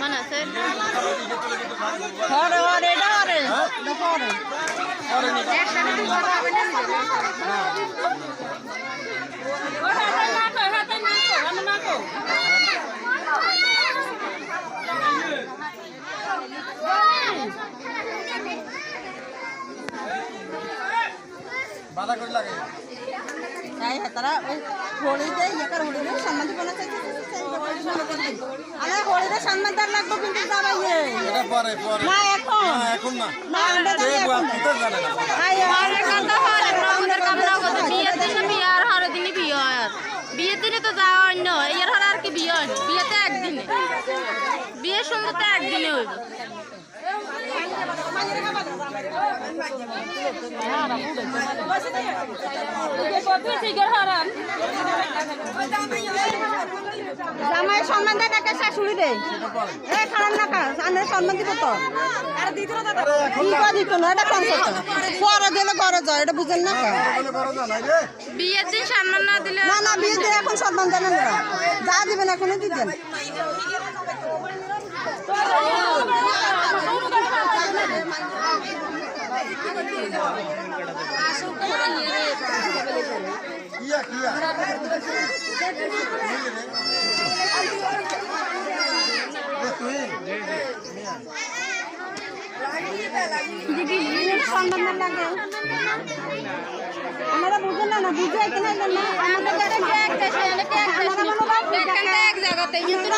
Mana sir? বাধা করে লাগে তাই তারা ওই হোলিতে ইয়াকার হোলিরে সম্মান দিব না চাইছে আরে হোলিরে সম্মান দার লাগবে কিন্তু যাবা ইয়ে এটা পরে পরে না এখন না না আমরা তো এখন তো জানে না আই আরে কান্দা হয় রমজান কামনা করতে বিয়ের দিনে বিয়ে আর হর দিনে বিয়ে হয় আর বিয়ের দিনে তো যাওয়া অন্য এর হর আর কি বিয়ে হয় বিয়েতে একদিনে বিয়ের সঙ্গে তো একদিনে হইব জামাই সম্মান দেয় নাকি শাশুড়ি দেয় এ খারাপ না কাজ আনে সম্মান দিব তো আর দিত না দাদা দিত না এটা কম করতে পরে দিলে ঘরে যায় এটা বুঝেন না বিয়ের দিন সম্মান না দিলে না না বিয়ে দিয়ে এখন সম্মান দেন না যা দিবেন এখনই দিতেন সম্মান লাগে আমরা বুঝেন না বুঝে কিনা আমাদের এক জায়গাতে কিন্তু